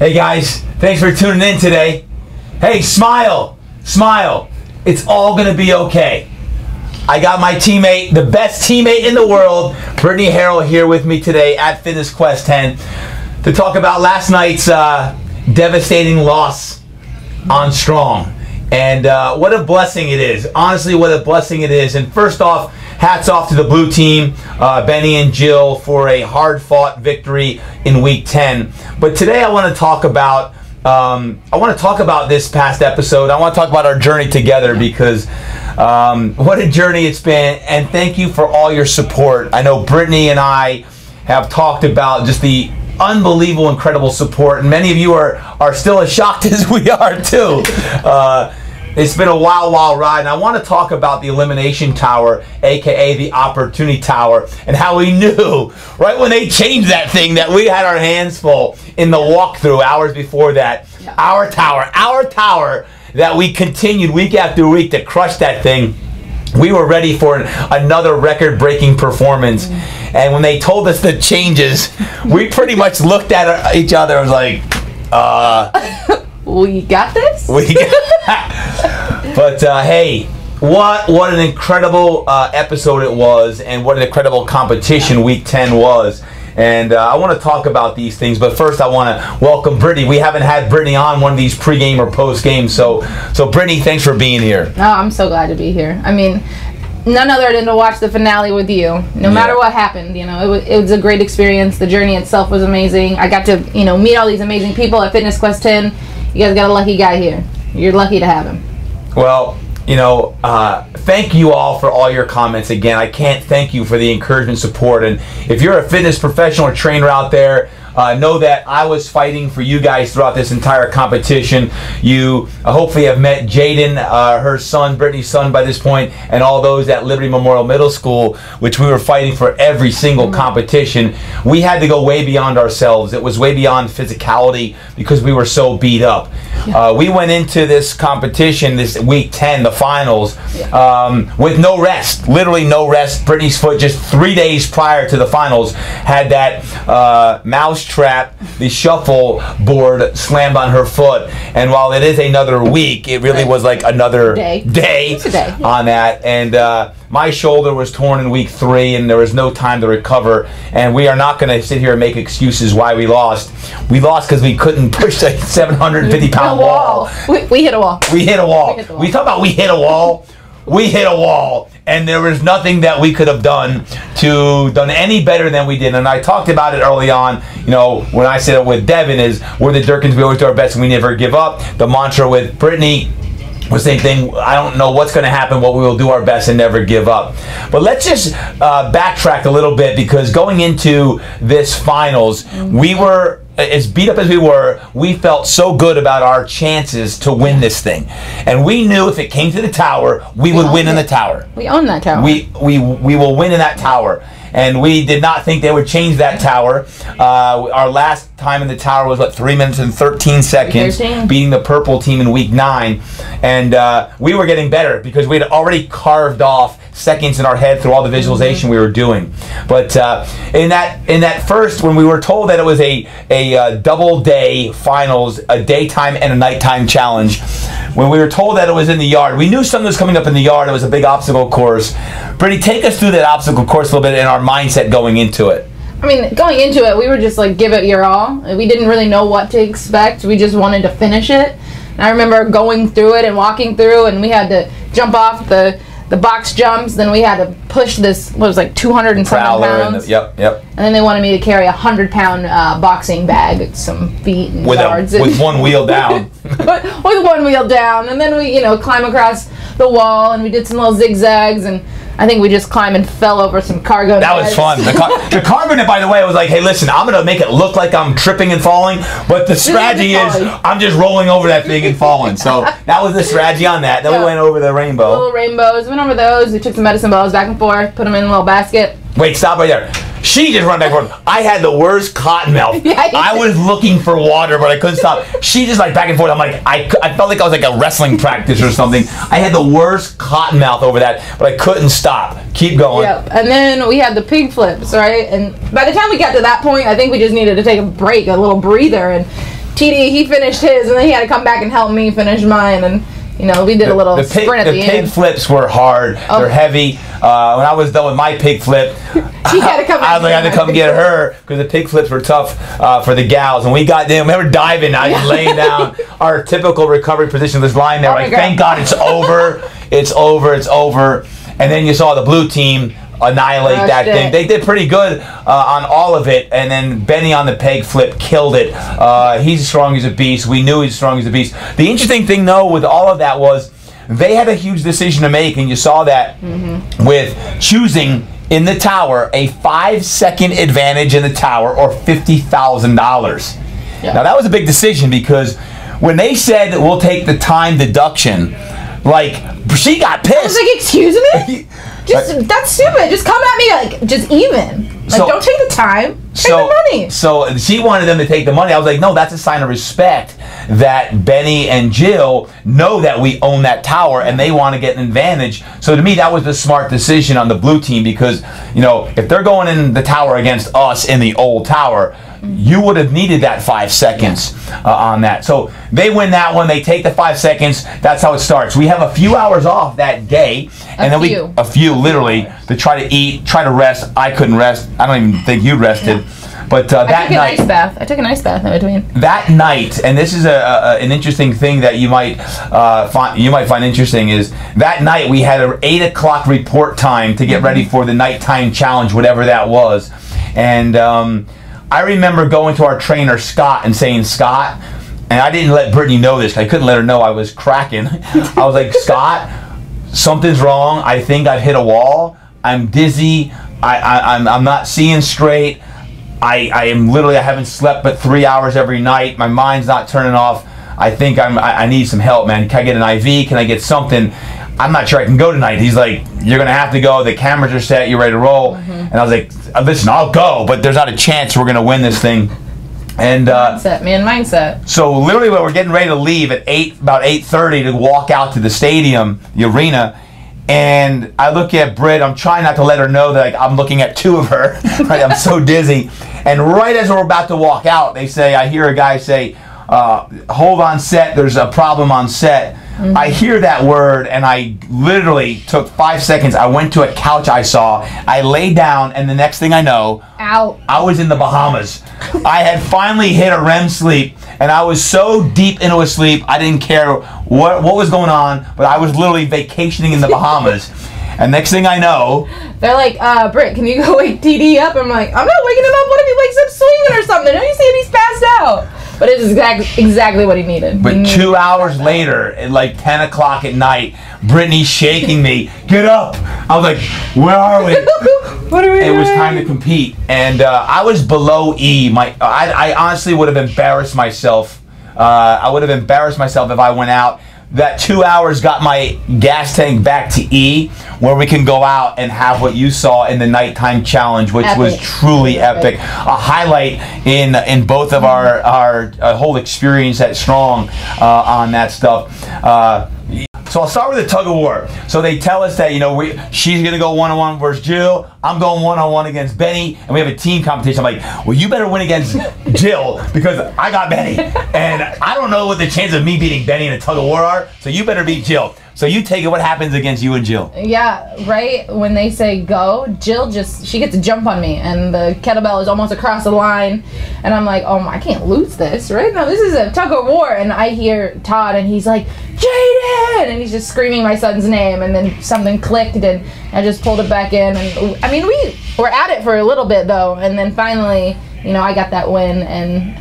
Hey guys, thanks for tuning in today. Hey, smile, smile. It's all gonna be okay. I got my teammate, the best teammate in the world, Brittany Harrell, here with me today at Fitness Quest 10 to talk about last night's devastating loss on Strong. And what a blessing it is. Honestly, what a blessing it is. And first off, hats off to the blue team, Benny and Jill, for a hard-fought victory in Week 10. But today I want to talk about this past episode. I want to talk about our journey together because what a journey it's been. And thank you for all your support. I know Brittany and I have talked about just the unbelievable, incredible support, and many of you are still as shocked as we are too. It's been a wild ride, and I want to talk about the Elimination Tower, aka the Opportunity Tower, and how we knew right when they changed that thing that we had our hands full in the walkthrough hours before that. Yeah. Our tower that we continued week after week to crush that thing. We were ready for another record-breaking performance, and when they told us the changes, we pretty much looked at each other and was like, we got this? But hey, what an incredible episode it was, and what an incredible competition Week 10 was. And I want to talk about these things, but first I want to welcome Brittany. We haven't had Brittany on one of these pre-game or post-game, so Brittany, thanks for being here. Oh, I'm so glad to be here. I mean, none other than to watch the finale with you. No matter what happened, you know, it was a great experience. The journey itself was amazing. I got to, meet all these amazing people at Fitness Quest 10. You guys got a lucky guy here. You're lucky to have him. Well, thank you all for all your comments. Again, I can't thank you for the encouragement, support, and if you're a fitness professional or trainer out there, know that I was fighting for you guys throughout this entire competition. You hopefully have met Jaden, her son, Brittany's son by this point, and all those at Liberty Memorial Middle School, which we were fighting for every single competition. We had to go way beyond ourselves. It was way beyond physicality because we were so beat up. We went into this competition, this Week 10, the finals, with no rest, literally no rest. Brittany's foot, just 3 days prior to the finals, had that mouse trap, the shuffle board slammed on her foot, and while it is another week, it really was like another day on that. And my shoulder was torn in Week 3, and there was no time to recover, and we are not going to sit here and make excuses why we lost. We lost because we couldn't push a 750-pound wall. We hit a wall. We hit a wall. We talk about we hit a wall. We hit a wall, and there was nothing that we could have done any better than we did. And I talked about it early on. When I said it with Devin is, we're the Durkins, we always do our best and we never give up. The mantra with Brittany was the same thing. I don't know what's going to happen, but we will do our best and never give up. But let's just backtrack a little bit, because going into this finals, we were, as beat up as we felt so good about our chances to win this thing. And we knew if it came to the tower, we would win in the tower. We own that tower. We will win in that tower. And we did not think they would change that tower. Our last time in the tower was, 3 minutes and 13 seconds, beating the purple team in Week 9. And we were getting better because we had already carved off seconds in our head through all the visualization we were doing. But in that first, when we were told that it was a double-day finals, a daytime and a nighttime challenge, when we were told that it was in the yard, we knew something was coming up in the yard. It was a big obstacle course. Brittany, take us through that obstacle course a little bit and our mindset going into it. I mean, going into it, we were just like, give it your all. We didn't really know what to expect. We just wanted to finish it. And I remember going through it and walking through, and we had to jump off the box jumps. Then we had to push this, what was like 200 and something pounds. Yep. And then they wanted me to carry a 100-pound boxing bag, some feet and yards. With one wheel down. with one wheel down. And then we, climb across the wall, and we did some little zigzags, and I think we just climbed and fell over some cargo. That was fun. The cargo, by the way, was like, hey, listen, I'm going to make it look like I'm tripping and falling, but the strategy is I'm just rolling over that thing and falling. So that was the strategy on that. Then we went over the rainbow. Little rainbows. Went over those. We took some medicine balls back and forth, put them in a little basket. Wait, stop right there. She just ran back and forth. I had the worst cotton mouth. I was looking for water, but I couldn't stop. She just back and forth. I'm like, I felt like I was like a wrestling practice or something. I had the worst cotton mouth over that, but I couldn't stop. Keep going. Yep. And then we had the pig flips, right? And by the time we got to that point, I think we just needed to take a break, a little breather. And TD, he finished his, and then he had to come back and help me finish mine, and you know, we did a little sprint at the end. The pig flips were hard. They're heavy. When I was done with my pig flip, he had to come. I had to come get her because the pig flips were tough for the gals. And we got them. We were diving. I was laying down our typical recovery position. Was lying there. Like, thank God it's over. It's over. It's over. And then you saw the blue team annihilate that thing. They did pretty good on all of it, and then Benny on the peg flip killed it. He's as strong as a beast. We knew he's as strong as a beast. The interesting thing, though, with all of that was they had a huge decision to make, and you saw that with choosing in the tower a 5-second advantage in the tower or $50,000. Yeah. Now that was a big decision because when they said that we'll take the time deduction, like she got pissed. I was like, excuse me? That's stupid. Just come at me like just even. Like, don't take the time. Take the money. So she wanted them to take the money. I was like, no, that's a sign of respect that Benny and Jill know that we own that tower and they want to get an advantage. So to me, that was the smart decision on the blue team because, you know, if they're going in the tower against us in the old tower, you would have needed that 5 seconds on that. So they win that one. They take the 5 seconds. That's how it starts. We have a few hours off that day, and then a few literally to try to eat, try to rest. I couldn't rest. I don't even think you rested. But that night, I took an ice bath in between. That night, and this is an interesting thing that you might find interesting is that night we had an 8 o'clock report time to get ready for the nighttime challenge, whatever that was, and I remember going to our trainer Scott and saying, Scott, and I didn't let Brittany know this. I couldn't let her know I was cracking. I was like, Scott, something's wrong. I think I've hit a wall. I'm dizzy. I'm not seeing straight. I am literally, I haven't slept but 3 hours every night. My mind's not turning off. I think I need some help, man. Can I get an IV? Can I get something? I'm not sure I can go tonight. He's like, you're going to have to go. The cameras are set. You're ready to roll. And I was like, listen, I'll go, but there's not a chance we're going to win this thing. And mindset. So literally when we're getting ready to leave at about 8:30 to walk out to the stadium, the arena, and I look at Britt. I'm trying not to let her know that I'm looking at two of her. Right? I'm so dizzy. And right as we're about to walk out, I hear a guy say, hold on set, there's a problem on set. I hear that word and I literally took 5 seconds. I went to a couch I saw. I lay down and the next thing I know, I was in the Bahamas. I had finally hit a REM sleep and I was so deep into a sleep, I didn't care what was going on, but I was literally vacationing in the Bahamas. And next thing I know, they're like, Britt, can you go wake TD up? I'm like, I'm not waking him up. What if he wakes up swinging or something? Don't you see him? He's passed out. But it's exactly what he needed. But 2 hours later, at like 10 o'clock at night, Brittany's shaking me. Get up! I was like, where are we? What are we doing? It was time to compete. And I was below E. I honestly would have embarrassed myself. I would have embarrassed myself if I went out. That 2 hours got my gas tank back to E, where we can go out and have what you saw in the nighttime challenge, which was truly epic. A highlight in both of our whole experience at Strong on that stuff. So I'll start with the tug of war. So they tell us that, you know, she's going to go one-on-one versus Jill. I'm going one-on-one against Benny. And we have a team competition. I'm like, well, you better win against Jill because I got Benny. And I don't know what the chance of me beating Benny in a tug of war are. So you better beat Jill. So you take it. What happens against you and Jill? Yeah, right when they say go, Jill she gets a jump on me. And the kettlebell is almost across the line. And I'm like, oh, I can't lose this, right? No, this is a tug of war. And I hear Todd and he's like, Jaden! And he's just screaming my son's name, and then something clicked, and I just pulled it back in. And I mean, we were at it for a little bit though, and then finally, you know, I got that win, and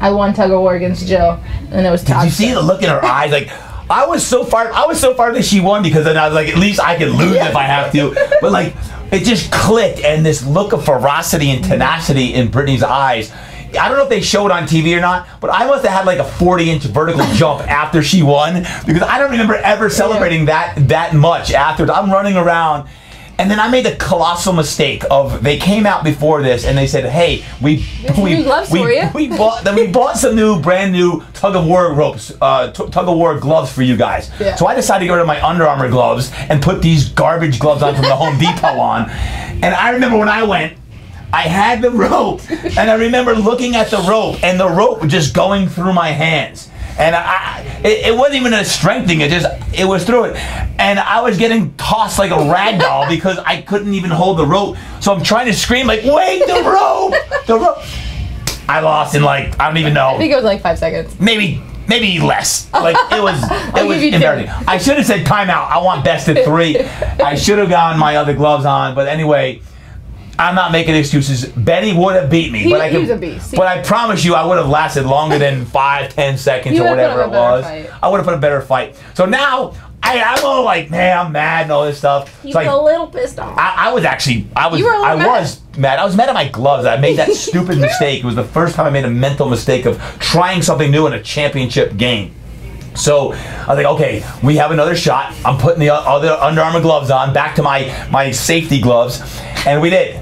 I won tug of war against Jill, and it was tough. Did you see the look in her eyes? Like, I was so far that she won because then I was like, at least I can lose if I have to. But like, it just clicked, and this look of ferocity and tenacity in Brittany's eyes. I don't know if they showed on TV or not, but I must have had like a 40-inch vertical jump after she won because I don't remember ever celebrating that much after. I'm running around, and then I made the colossal mistake of they came out before this and they said, "Hey, we bought some brand new tug of war ropes, tug of war gloves for you guys." Yeah. So I decided to get rid of my Under Armour gloves and put these garbage gloves on from the Home Depot on. And I remember when I went, I had the rope, and I remember looking at the rope, and the rope was just going through my hands. And it wasn't even a strength thing. It was through it, and I was getting tossed like a rag doll because I couldn't even hold the rope. So I'm trying to scream like, "Wait, the rope, the rope!" I lost in like I don't even know. I think it was like 5 seconds. Maybe less. Like it was embarrassing. I should have said timeout. I want best of 3. I should have gotten my other gloves on. But anyway, I'm not making excuses. Benny would have beat me. He was a beast. But I promise you, I would have lasted longer than 5, 10 seconds or whatever it was. I would have put a better fight. So now I'm all like, man, I'm mad and all this stuff. He's like, a little pissed off. I was mad. I was mad at my gloves. I made that stupid mistake. It was the first time I made a mental mistake of trying something new in a championship game. So I was like, okay, we have another shot. I'm putting the other Under Armour gloves on, back to my safety gloves, and we did.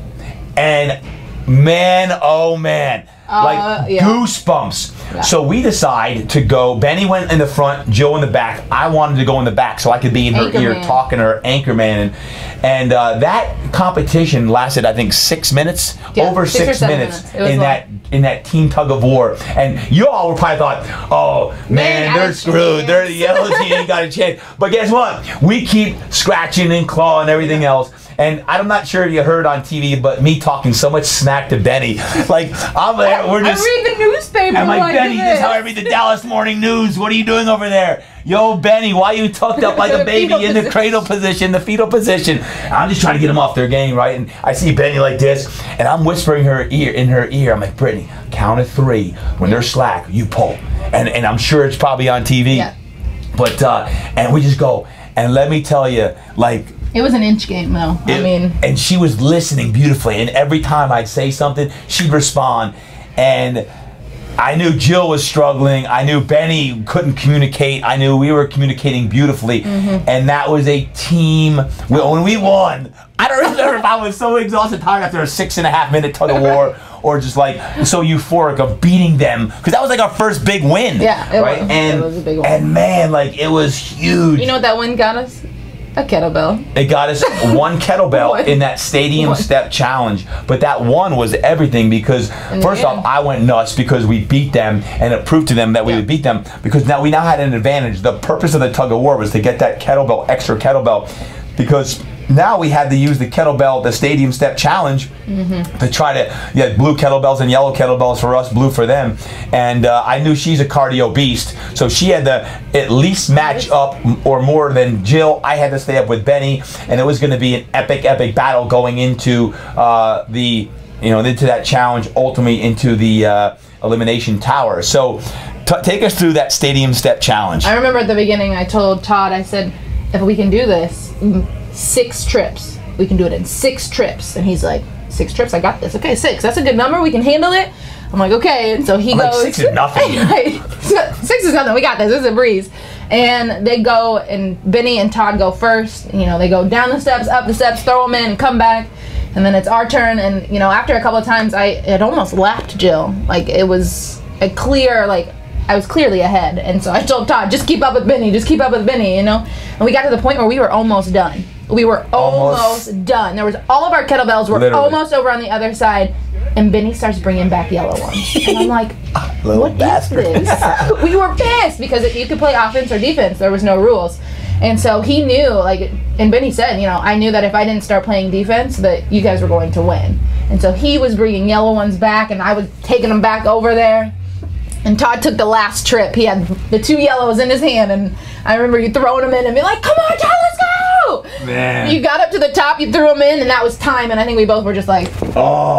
And man, oh man, goosebumps. Yeah. So we decide to go. Benny went in the front, Joe in the back. I wanted to go in the back so I could be in her ear talking to her, anchorman. And that competition lasted, I think, 6 minutes, over 6 minutes in that team tug of war. And you all were probably thought, oh man, they're screwed. They're the yellow team, ain't got a chance. But guess what? We keep scratching and clawing and everything else. And I'm not sure if you heard on TV, but me talking so much smack to Benny. Like, I'm there, we're just... I read the newspaper. I'm like, Benny, this is how I read the Dallas Morning News. What are you doing over there? Yo, Benny, why you tucked up like a baby in the cradle position, the fetal position? I'm just trying to get them off their game, right? And I see Benny like this, and I'm whispering in her ear. I'm like, Brittany, count of 3. When they're slack, you pull. And I'm sure it's probably on TV. Yeah. But, and we just go. And let me tell you, like... It was an inch game, though. And she was listening beautifully. And every time I'd say something, she'd respond. And I knew Jill was struggling. I knew Benny couldn't communicate. I knew we were communicating beautifully. And that was a team. When we won, I don't remember if I was so exhausted, tired after a 6.5 minute tug of war, or just like so euphoric of beating them, because that was like our first big win. Yeah, it was a big one. And man, like it was huge. You know what that win got us? A kettlebell. It got us 1 kettlebell in that stadium step challenge. But that one was everything, because first off, I went nuts because we beat them, and it proved to them that we would beat them, because we now had an advantage. The purpose of the tug of war was to get that kettlebell, extra kettlebell, because now we had to use the kettlebell, the stadium step challenge, to try to, blue kettlebells and yellow kettlebells for us, blue for them. And I knew she's a cardio beast, so she had to at least match up or more than Jill. I had to stay up with Benny, and it was going to be an epic battle going into into that challenge, ultimately into the elimination tower. So take us through that stadium step challenge. I remember at the beginning I told Todd, I said, if we can do this, 6 trips. We can do it in 6 trips. And he's like, 6 trips? I got this. Okay, 6. That's a good number. We can handle it. I'm like, okay. And so he goes. Like, 6 is nothing. 6 is nothing. We got this. This is a breeze. And they go, and Benny and Todd go first. You know, they go down the steps, up the steps, throw them in, and come back. And then it's our turn. And, you know, after a couple of times, I had almost lapped Jill. Like, it was a clear, like, I was clearly ahead. And so I told Todd, just keep up with Benny. Just keep up with Benny, you know. And we got to the point where we were almost done. We were almost done. There was all of our kettlebells were almost over on the other side, and Benny starts bringing back yellow ones, and I'm like, "What is this?" We were pissed because you could play offense or defense. There was no rules, and so he knew, like, and Benny said, you know, I knew that if I didn't start playing defense, that you guys were going to win, and so he was bringing yellow ones back, and I was taking them back over there. And Todd took the last trip. He had the 2 yellows in his hand, and I remember you throwing them in and being like, "Come on, Todd, let's go!" Man. You got up to the top, you threw them in, and that was time. And I think we both were just like, oh.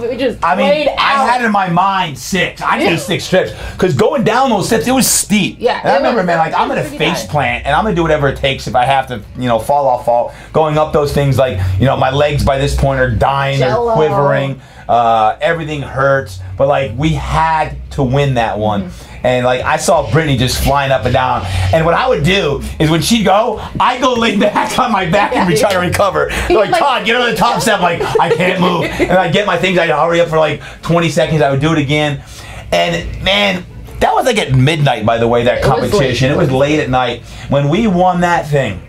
We just played out. I had in my mind 6. I did 6 trips, because going down those steps, it was steep. Yeah. And I remember, man, like, I'm gonna face plant, and I'm gonna do whatever it takes if I have to, you know, fall. Going up those things, like, you know, my legs by this point are dying, they're quivering. Everything hurts, but like we had to win that one. And like I saw Brittany just flying up and down, and what I would do is when she'd go, I go lay back on my back and try to recover. They're like, Todd, get on the top step. Like, I can't move, and I get my things. I'd hurry up for like 20 seconds. I would do it again, and man, that was like at midnight. By the way, that competition. It was late at night when we won that thing.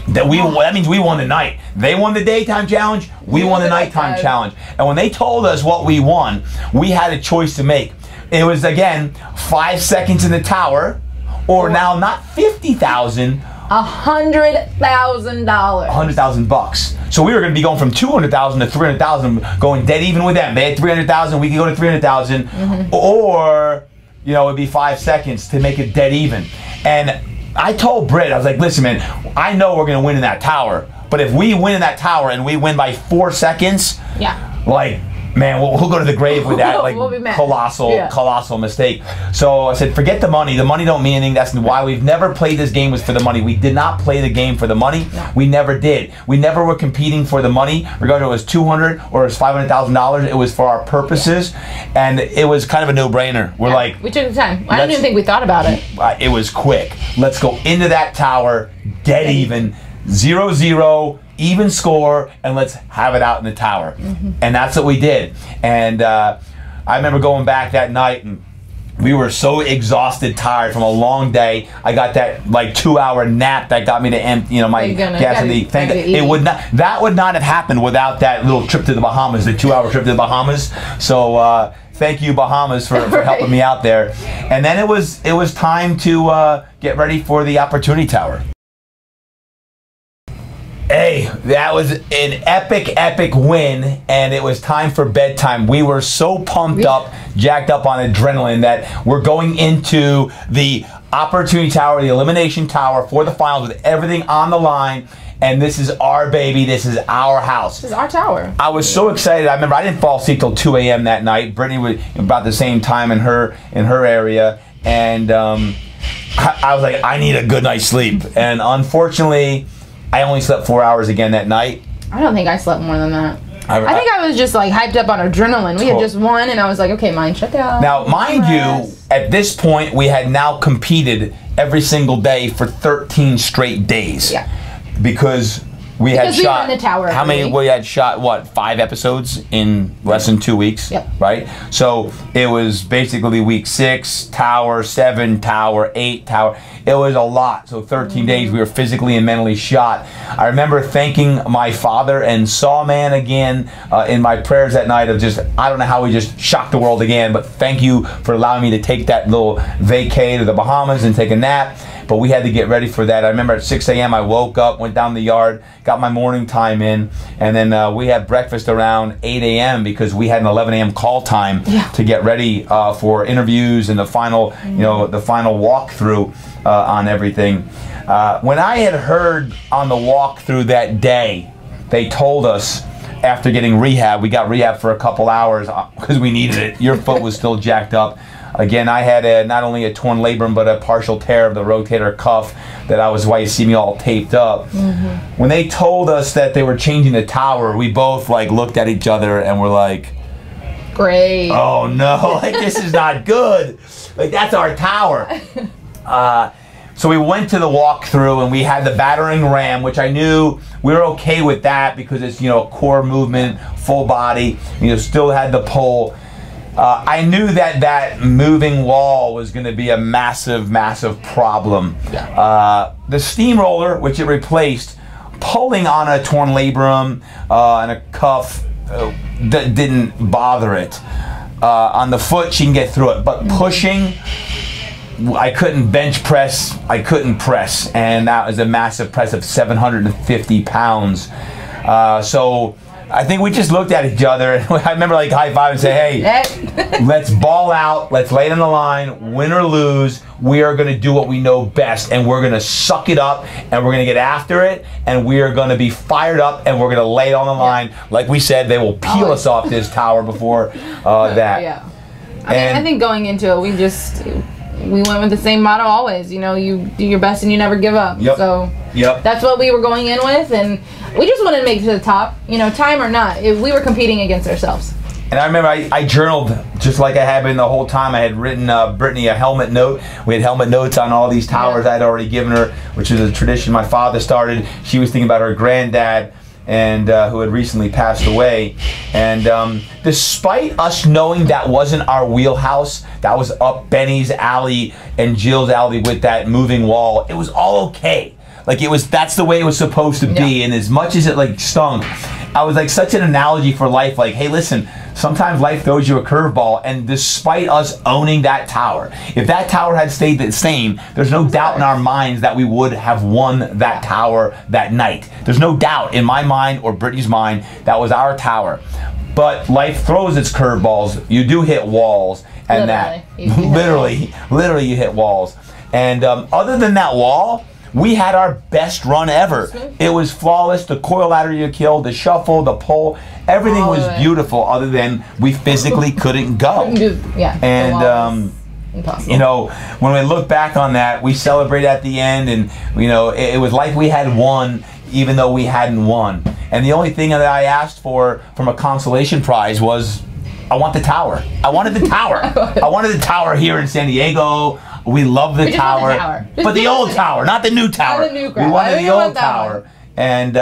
That means we won the night. They won the daytime challenge. We won the nighttime challenge. And when they told us what we won, we had a choice to make. It was, again, 5 seconds in the tower, or now not 50,000. $100,000. $100,000. So we were going to be going from 200,000 to 300,000, going dead even with them. They had 300,000. We could go to 300,000, or it'd be 5 seconds to make it dead even. And I told Britt, I was like, listen, man, I know we're going to win in that tower, but if we win in that tower and we win by 4 seconds, man, we'll go to the grave with that we'll be mad. colossal mistake. So I said, forget the money. The money don't mean anything. That's why we've never played this game was for the money. We did not play the game for the money. No. We never did. We never were competing for the money, regardless if it was $200 or it was $500,000. It was for our purposes, and it was kind of a no-brainer. We're like, we took the time. I didn't even think we thought about it. It was quick. Let's go into that tower, dead even, 0-0. Even score, and let's have it out in the tower. And that's what we did. And I remember going back that night, and we were so exhausted, tired from a long day. I got that 2-hour nap that got me to empty, my gas in the tank. That would not have happened without that little trip to the Bahamas, the 2-hour trip to the Bahamas. So thank you, Bahamas, for helping me out there. And then it was time to get ready for the Opportunity Tower. Hey, that was an epic win, and it was time for bedtime. We were so pumped up, jacked up on adrenaline that we're going into the Opportunity Tower, the Elimination Tower for the finals with everything on the line, and this is our baby. This is our house. This is our tower. I was so excited. I remember I didn't fall asleep till 2 a.m. that night. Brittany was about the same time in her area, and I was like, I need a good night's sleep, and unfortunately, I only slept 4 hours again that night. I don't think I slept more than that. I think I was just hyped up on adrenaline. We had just won, and I was like, okay, mind shut down. Now, mind you, at this point, we had now competed every single day for 13 straight days. Yeah. Because we had shot, were in the tower. How many? We had shot, what, 5 episodes in less than 2 weeks? Yep. Right? So it was basically week 6, tower, 7, tower, 8, tower. It was a lot. So 13 days we were physically and mentally shot. I remember thanking my father and Saw Man again in my prayers that night of just, I don't know how we just shocked the world again, but thank you for allowing me to take that little vacay to the Bahamas and take a nap. But we had to get ready for that. I remember at 6 a.m. I woke up, went down the yard, got my morning time in, and then we had breakfast around 8 a.m. because we had an 11 a.m. call time to get ready for interviews and the final, the final walkthrough on everything. When I had heard on the walkthrough that day, they told us after getting rehab, we got rehab for a couple hours because we needed it. Your foot was still jacked up. Again, I had not only a torn labrum, but a partial tear of the rotator cuff that why you see me all taped up. When they told us that they were changing the tower, we both looked at each other and were like, great. Oh no, this is not good. That's our tower. So we went to the walkthrough and we had the battering ram, which I knew we were okay with that because it's, core movement, full body, still had the pole. I knew that moving wall was going to be a massive problem. The steamroller, which it replaced, pulling on a torn labrum and a cuff that didn't bother it. On the foot, she can get through it, but pushing, I couldn't bench press, I couldn't press, and that was a massive press of 750 pounds. So I think we just looked at each other, and I remember high five and say, hey, let's ball out, let's lay it on the line, win or lose, we are going to do what we know best, and we're going to suck it up, and we're going to get after it, and we are going to be fired up, and we're going to lay it on the line. Like we said, they will peel us off this tower before that. Yeah. I think going into it, we went with the same motto always. You do your best and you never give up. So that's what we were going in with, and we just wanted to make it to the top. Time or not, we were competing against ourselves. And I remember I journaled just like I had been the whole time. I had written Brittany a helmet note. We had helmet notes on all these towers I had already given her, which is a tradition my father started. She was thinking about her granddad, and who had recently passed away. And despite us knowing that wasn't our wheelhouse, that was up Benny's alley and Jill's alley with that moving wall, it was all okay. Like that's the way it was supposed to be. And as much as it like stunk, I was like such an analogy for life. Like, hey, listen, sometimes life throws you a curveball, and despite us owning that tower, if that tower had stayed the same, there's no doubt in our minds that we would have won that tower that night. There's no doubt in my mind or Brittany's mind that was our tower. But life throws its curveballs. You do hit walls, and literally you hit walls. And other than that wall, we had our best run ever. It was flawless. The coil ladder you killed, the shuffle, the pole, everything was beautiful, other than we physically couldn't go. And impossible. You know, when we look back on that, we celebrated at the end, and you know, it was like we had won, even though we hadn't won. And the only thing that I asked for from a consolation prize was, I want the tower. I wanted the tower. I wanted the tower here in San Diego. We love the tower. But the old tower, not the new tower. Not the new crap. We wanted the old tower. And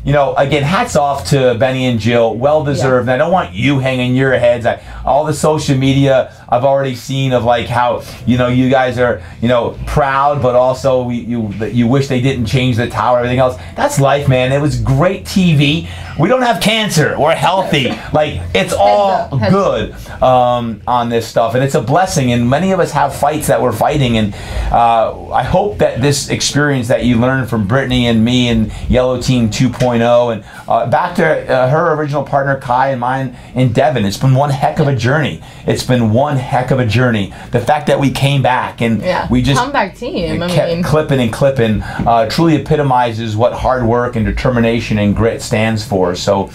you know, again, hats off to Benny and Jill. Well deserved. And I don't want you hanging your heads. All the social media I've already seen of like how, you know, you guys are, you know, proud, but also you wish they didn't change the tower, everything else. That's life, man. It was great TV. We don't have cancer. We're healthy. Like, it's all good on this stuff, and it's a blessing. And many of us have fights that we're fighting, and I hope that this experience that you learned from Brittany and me and Yellow Team 2.0, and back to her original partner Kai and mine in Devon, it's been one heck of a journey. It's been one heck of a journey. The fact that we came back and we just comeback team, kept clipping and clipping truly epitomizes what hard work and determination and grit stands for. So,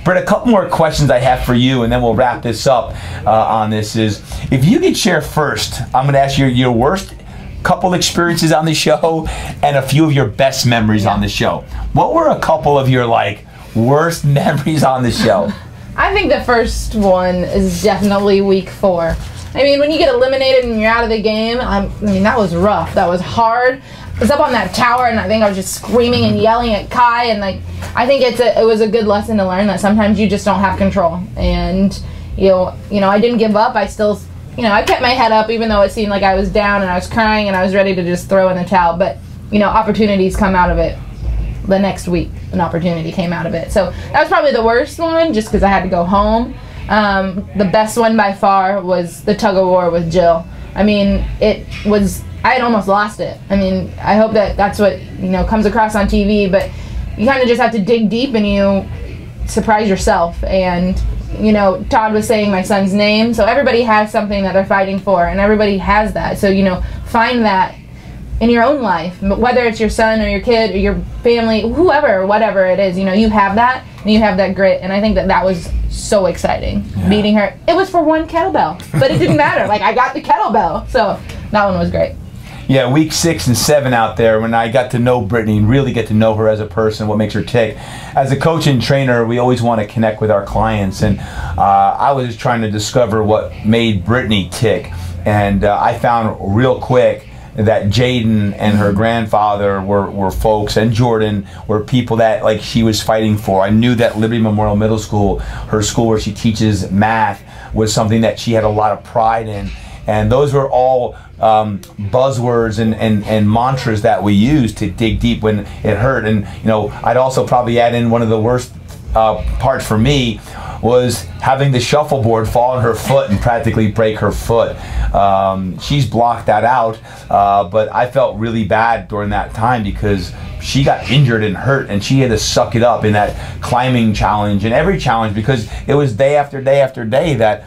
Britt, a couple more questions I have for you, and then we'll wrap this up on this. Is if you could share first, I'm going to ask you your worst couple experiences on the show and a few of your best memories on the show. What were a couple of your like worst memories on the show? I think the first one is definitely week 4. I mean, when you get eliminated and you're out of the game, I mean, that was rough. That was hard. I was up on that tower, and I think I was just screaming and yelling at Kai, and like, I think it was a good lesson to learn that sometimes you just don't have control. And you know, I didn't give up. I still, you know, I kept my head up even though it seemed like I was down and I was crying and I was ready to just throw in the towel. But you know, opportunities come out of it. The next week, an opportunity came out of it. So that was probably the worst one, just because I had to go home. The best one by far was the tug of war with Jill. I mean, I had almost lost it. I mean, I hope that that's what, you know, comes across on TV, but you kind of just have to dig deep and you surprise yourself. And, you know, Todd was saying my son's name, so everybody has something that they're fighting for, and everybody has that. So, you know, find that in your own life, whether it's your son or your kid or your family, whoever, whatever it is, you know, you have that, and you have that grit, and I think that was so exciting, beating her. It was for 1 kettlebell, but it didn't matter. Like, I got the kettlebell, so that one was great. Yeah, week 6 and 7 out there, when I got to know Brittany and really get to know her as a person, what makes her tick. As a coach and trainer, we always want to connect with our clients, and I was just trying to discover what made Brittany tick, and I found real quick that Jaden and her grandfather were folks, and Jordan were people that like she was fighting for. I knew that Liberty Memorial Middle School, her school where she teaches math, was something that she had a lot of pride in. And those were all buzzwords and mantras that we used to dig deep when it hurt. And you know, I'd also probably add in one of the worst part for me was having the shuffleboard fall on her foot and practically break her foot. She's blocked that out, but I felt really bad during that time because she got injured and hurt, and she had to suck it up in that climbing challenge and every challenge, because it was day after day after day that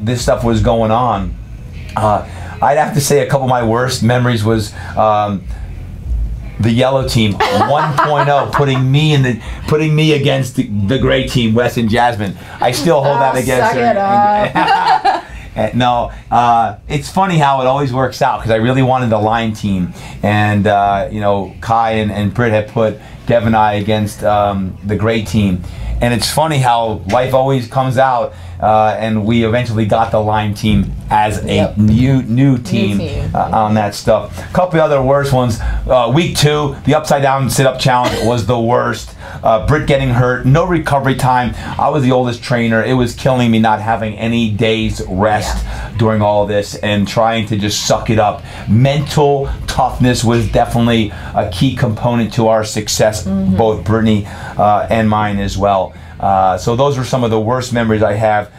this stuff was going on. I'd have to say a couple of my worst memories was the Yellow Team 1.0 putting me against the Gray Team, Wes and Jasmine. I still hold that against her. No, it's funny how it always works out, because I really wanted the line team, and you know, Kai and Britt had put Dev and I against the Gray Team, and it's funny how life always comes out and we eventually got the Lime team as a new team on that stuff. A couple of other worst ones. Week 2, the upside down sit-up challenge was the worst. Britt getting hurt, no recovery time. I was the oldest trainer. It was killing me not having any days rest during all of this and trying to just suck it up. Mental toughness was definitely a key component to our success, both Brittany and mine as well. So those were some of the worst memories I have.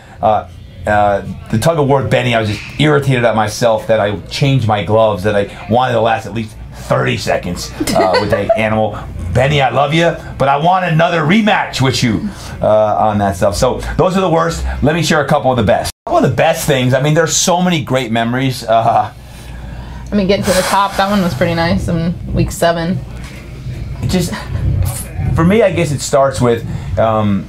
The tug of war with Benny, I was just irritated at myself that I changed my gloves, that I wanted to last at least 30 seconds with that animal. Benny, I love you, but I want another rematch with you on that stuff. So those are the worst. Let me share a couple of the best. A couple of the best things, I mean, there's so many great memories. I mean, getting to the top, that one was pretty nice in week 7. It just, for me, I guess it starts with, I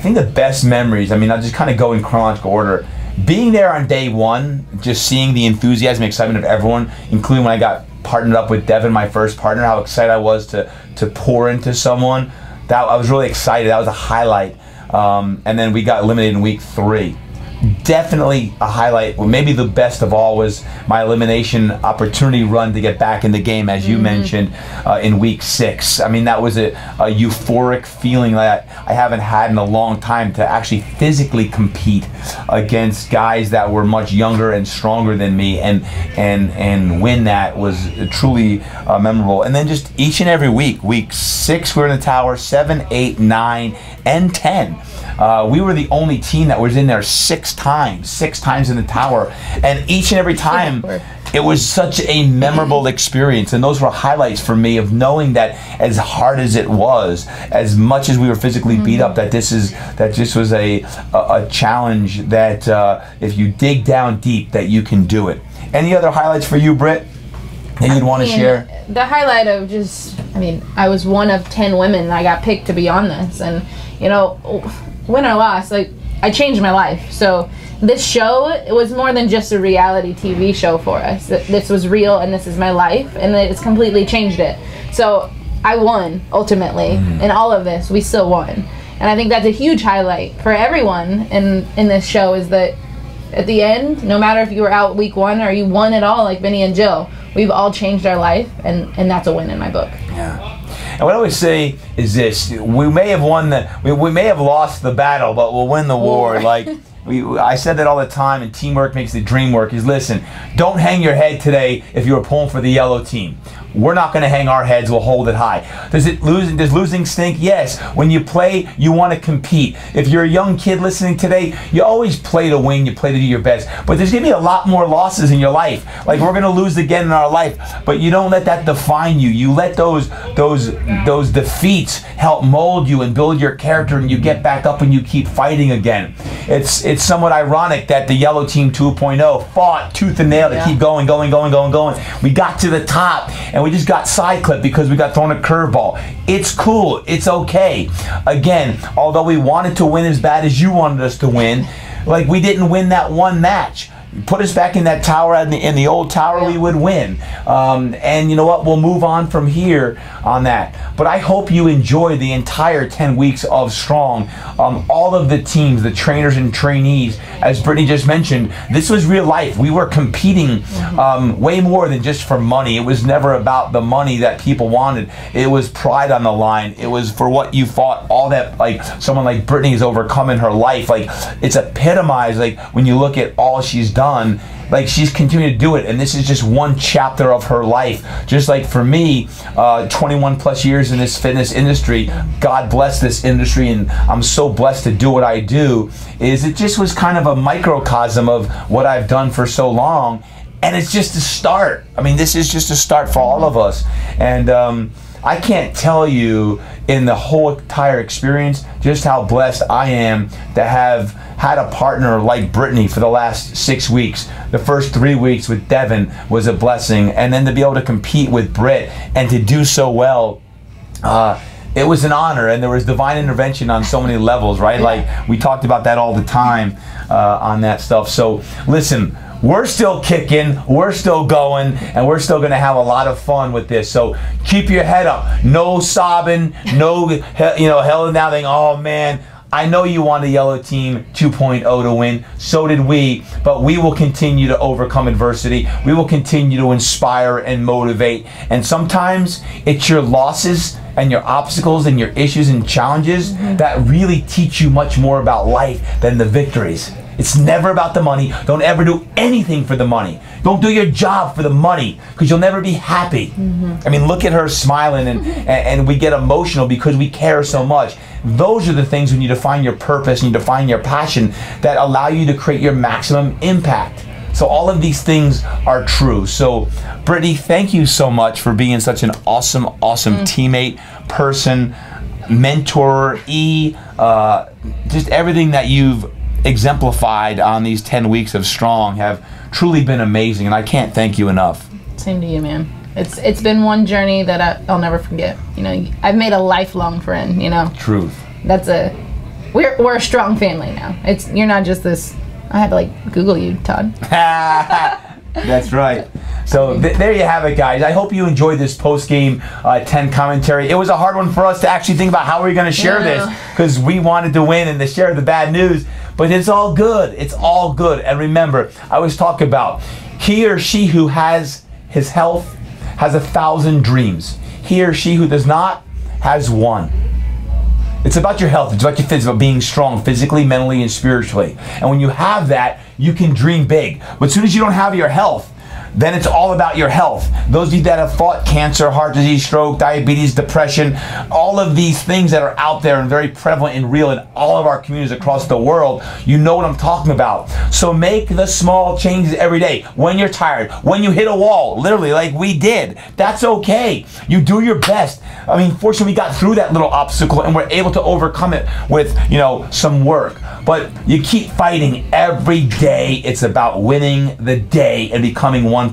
think the best memories, I mean, I'll just kind of go in chronological order. Being there on day 1, just seeing the enthusiasm and excitement of everyone, including when I got partnered up with Devin, my first partner, how excited I was to pour into someone. That I was really excited. That was a highlight. And then we got eliminated in week 3. Definitely a highlight. Well, maybe the best of all was my elimination opportunity run to get back in the game, as you mentioned, in week 6. I mean, that was a euphoric feeling that I haven't had in a long time, to actually physically compete against guys that were much younger and stronger than me, and win that was truly memorable. And then just each and every week 6 we were in the tower, 7, 8, 9, and 10. We were the only team that was in there 6 times in the tower, and each and every time it was such a memorable experience. And those were highlights for me of knowing that as hard as it was, as much as we were physically beat up, that this was a challenge that if you dig down deep, that you can do it. Any other highlights for you, Britt, that you'd want to share? The highlight of just, I mean, I was one of 10 women that got picked to be on this, and you know, win or loss, like, I changed my life. So this show, it was more than just a reality TV show for us. This was real, and this is my life, and it's completely changed it. So I won, ultimately, in all of this. We still won. And I think that's a huge highlight for everyone in this show, is that at the end, no matter if you were out week 1 or you won it all like Benny and Jill, we've all changed our life, and that's a win in my book. Yeah. And what I always say is this: we may have won we may have lost the battle, but we'll win the war. Like I said that all the time, and teamwork makes the dream work. Is, listen, don't hang your head today if you were pulling for the yellow team. We're not going to hang our heads. We'll hold it high. Does losing stink? Yes. When you play, you want to compete. If you're a young kid listening today, you always play to win. You play to do your best. But there's going to be a lot more losses in your life. Like, we're going to lose again in our life. But you don't let that define you. You let those defeats help mold you and build your character, and you get back up and you keep fighting again. It's somewhat ironic that the yellow team 2.0 fought tooth and nail to keep going. We got to the top, and we just got side clipped because we got thrown a curveball. It's cool. It's okay. Again, although we wanted to win as bad as you wanted us to win, like, we didn't win that one match. Put us back in that tower, in the old tower, we would win. And you know what? We'll move on from here on that. But I hope you enjoy the entire 10 weeks of Strong. All of the teams, the trainers and trainees, as Brittany just mentioned, this was real life. We were competing way more than just for money. It was never about the money that people wanted. It was pride on the line. It was for what you fought. All that, like, someone like Brittany is overcoming her life. Like, it's epitomized, like, when you look at all she's done. Like, she's continuing to do it, and this is just one chapter of her life. Just like for me, 21 plus years in this fitness industry, God bless this industry, and I'm so blessed to do what I do. It just was kind of a microcosm of what I've done for so long, and it's just a start. I mean, this is just a start for all of us. And I can't tell you in the whole entire experience just how blessed I am to have had a partner like Brittany for the last 6 weeks. The first 3 weeks with Devin was a blessing, and then to be able to compete with Britt and to do so well, it was an honor, and there was divine intervention on so many levels, right? Like, we talked about that all the time on that stuff. So listen, we're still kicking, we're still going, and we're still going to have a lot of fun with this. So keep your head up. No sobbing, no hell down, thinking, oh man, I know you want a Yellow Team 2.0 to win. So did we. But we will continue to overcome adversity. We will continue to inspire and motivate. And sometimes it's your losses and your obstacles and your issues and challenges that really teach you much more about life than the victories. It's never about the money. Don't ever do anything for the money. Don't do your job for the money, because you'll never be happy. I mean, look at her smiling, and we get emotional because we care so much. Those are the things when you define your purpose and you define your passion that allow you to create your maximum impact. So all of these things are true. So Brittany, thank you so much for being such an awesome teammate, person, mentor, just everything that you've exemplified on these 10 weeks of Strong have truly been amazing, and I can't thank you enough. Same to you, man. It's been one journey that I'll never forget. You know, I've made a lifelong friend, you know. Truth. We're a strong family now. You're not just this. I had to like Google you, Todd. That's right. So there you have it, guys. I hope you enjoyed this post-game 10 commentary. It was a hard one for us to actually think about how we're going to share this, because we wanted to win and to share the bad news. But it's all good. It's all good. And remember, I always talk about he or she who has his health has 1,000 dreams. He or she who does not has one. It's about your health. It's about your it's about being strong physically, mentally, and spiritually. And when you have that, you can dream big. But as soon as you don't have your health, then it's all about your health. Those of you that have fought cancer, heart disease, stroke, diabetes, depression, all of these things that are out there and very prevalent and real in all of our communities across the world, you know what I'm talking about. So make the small changes every day. When you're tired, when you hit a wall, literally like we did, that's okay. You do your best. I mean, fortunately we got through that little obstacle and we're able to overcome it with, you know, some work. But you keep fighting every day. It's about winning the day and becoming 1%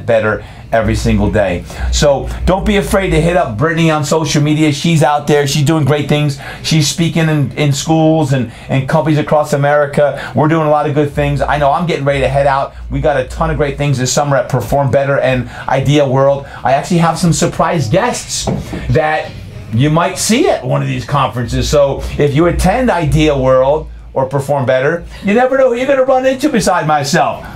better every single day. So don't be afraid to hit up Brittany on social media. She's out there. She's doing great things. She's speaking in schools and companies across America. We're doing a lot of good things. I know I'm getting ready to head out. We got a ton of great things this summer at Perform Better and Idea World. I actually have some surprise guests that you might see at one of these conferences. So if you attend Idea World or Perform Better, you never know who you're going to run into beside myself.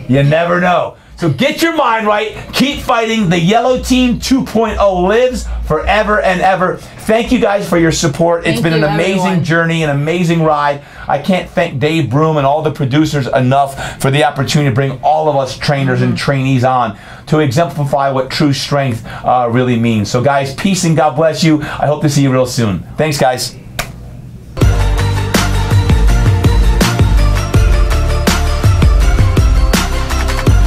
You never know. So get your mind right. Keep fighting. The Yellow Team 2.0 lives forever and ever. Thank you guys for your support. It's been an amazing journey, an amazing ride. I can't thank Dave Broom and all the producers enough for the opportunity to bring all of us trainers and trainees on to exemplify what true strength really means. So guys, peace and God bless you. I hope to see you real soon. Thanks, guys.